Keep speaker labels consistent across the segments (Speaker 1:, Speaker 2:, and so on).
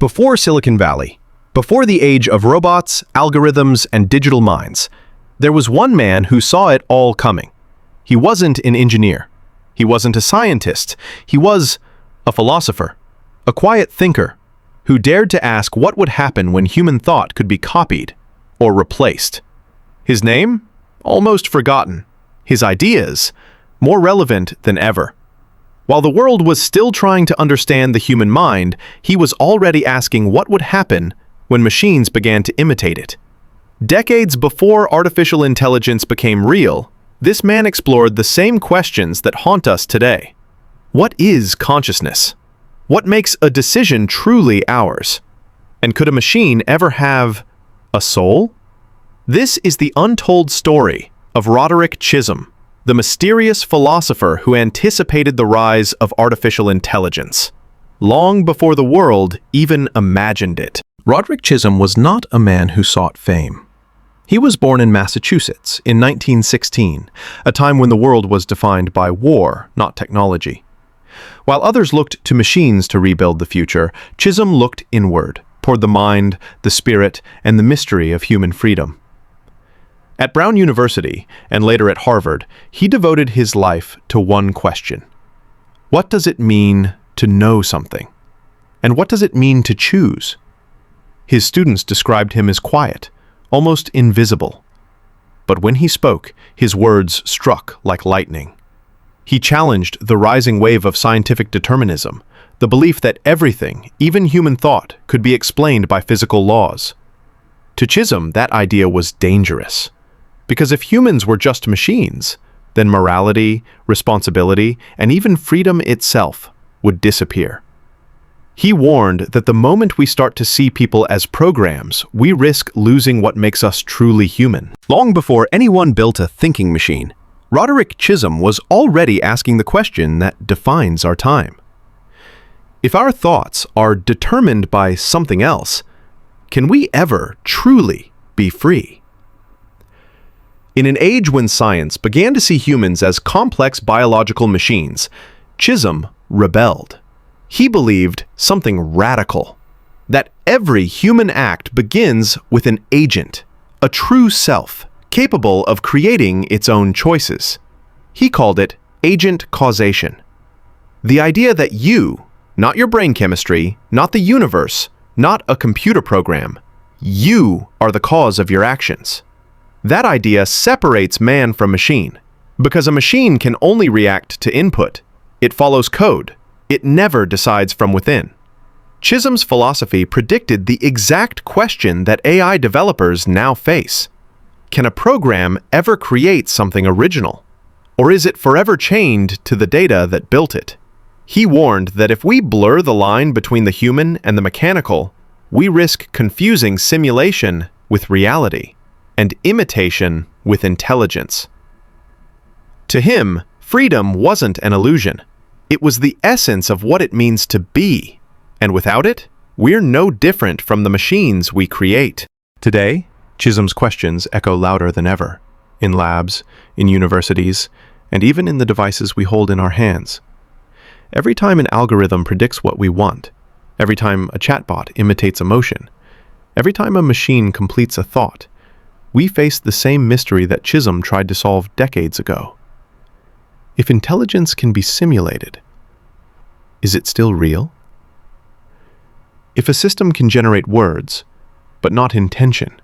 Speaker 1: Before Silicon Valley, before the age of robots, algorithms, and digital minds, there was one man who saw it all coming. He wasn't an engineer. He wasn't a scientist. He was a philosopher, a quiet thinker who dared to ask what would happen when human thought could be copied or replaced. His name? Almost forgotten. His ideas? More relevant than ever. While the world was still trying to understand the human mind, he was already asking what would happen when machines began to imitate it. Decades before artificial intelligence became real, this man explored the same questions that haunt us today. What is consciousness? What makes a decision truly ours? And could a machine ever have a soul? This is the untold story of Roderick Chisholm, the mysterious philosopher who anticipated the rise of artificial intelligence, long before the world even imagined it. Roderick Chisholm was not a man who sought fame. He was born in Massachusetts in 1916, a time when the world was defined by war, not technology. While others looked to machines to rebuild the future, Chisholm looked inward, toward the mind, the spirit, and the mystery of human freedom. At Brown University, and later at Harvard, he devoted his life to one question. What does it mean to know something? And what does it mean to choose? His students described him as quiet, almost invisible. But when he spoke, his words struck like lightning. He challenged the rising wave of scientific determinism, the belief that everything, even human thought, could be explained by physical laws. To Chisholm, that idea was dangerous. Because if humans were just machines, then morality, responsibility, and even freedom itself would disappear. He warned that the moment we start to see people as programs, we risk losing what makes us truly human. Long before anyone built a thinking machine, Roderick Chisholm was already asking the question that defines our time. If our thoughts are determined by something else, can we ever truly be free? In an age when science began to see humans as complex biological machines, Chisholm rebelled. He believed something radical, that every human act begins with an agent, a true self, capable of creating its own choices. He called it agent causation. The idea that you, not your brain chemistry, not the universe, not a computer program, you are the cause of your actions. That idea separates man from machine, because a machine can only react to input. It follows code. It never decides from within. Chisholm's philosophy predicted the exact question that AI developers now face. Can a program ever create something original? Or is it forever chained to the data that built it? He warned that if we blur the line between the human and the mechanical, we risk confusing simulation with reality and imitation with intelligence. To him, freedom wasn't an illusion. It was the essence of what it means to be, and without it, we're no different from the machines we create. Today, Chisholm's questions echo louder than ever, in labs, in universities, and even in the devices we hold in our hands. Every time an algorithm predicts what we want, every time a chatbot imitates emotion, every time a machine completes a thought, we face the same mystery that Chisholm tried to solve decades ago. If intelligence can be simulated, is it still real? If a system can generate words, but not intention,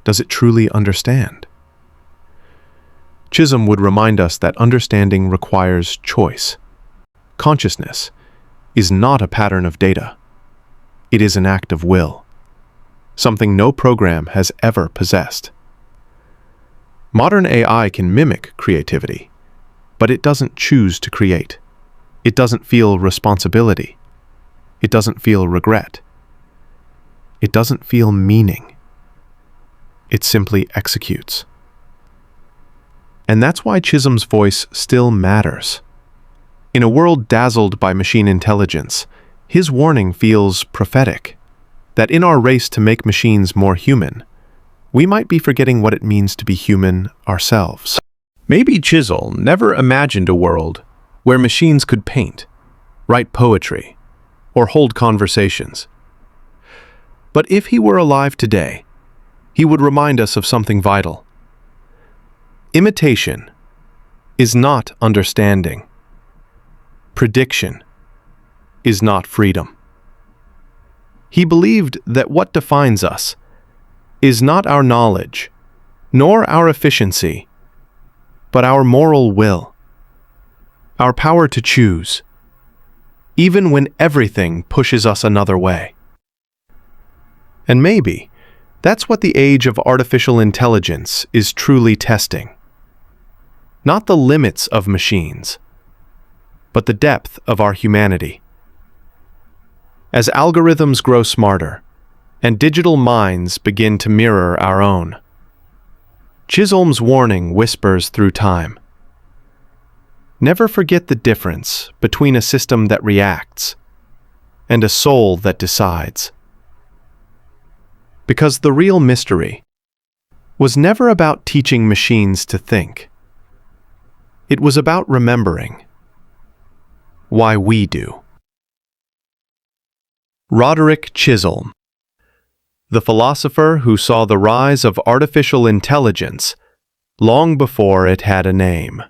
Speaker 1: does it truly understand? Chisholm would remind us that understanding requires choice. Consciousness is not a pattern of data. It is an act of will, something no program has ever possessed. Modern AI can mimic creativity, but it doesn't choose to create. It doesn't feel responsibility. It doesn't feel regret. It doesn't feel meaning. It simply executes. And that's why Chisholm's voice still matters. In a world dazzled by machine intelligence, his warning feels prophetic, that in our race to make machines more human, we might be forgetting what it means to be human ourselves. Maybe Chisholm never imagined a world where machines could paint, write poetry, or hold conversations. But if he were alive today, he would remind us of something vital. Imitation is not understanding. Prediction is not freedom. He believed that what defines us is not our knowledge, nor our efficiency, but our moral will, our power to choose, even when everything pushes us another way. And maybe that's what the age of artificial intelligence is truly testing. Not the limits of machines, but the depth of our humanity. As algorithms grow smarter and digital minds begin to mirror our own, Chisholm's warning whispers through time. Never forget the difference between a system that reacts and a soul that decides. Because the real mystery was never about teaching machines to think. It was about remembering why we do. Roderick Chisholm, the philosopher who saw the rise of artificial intelligence long before it had a name.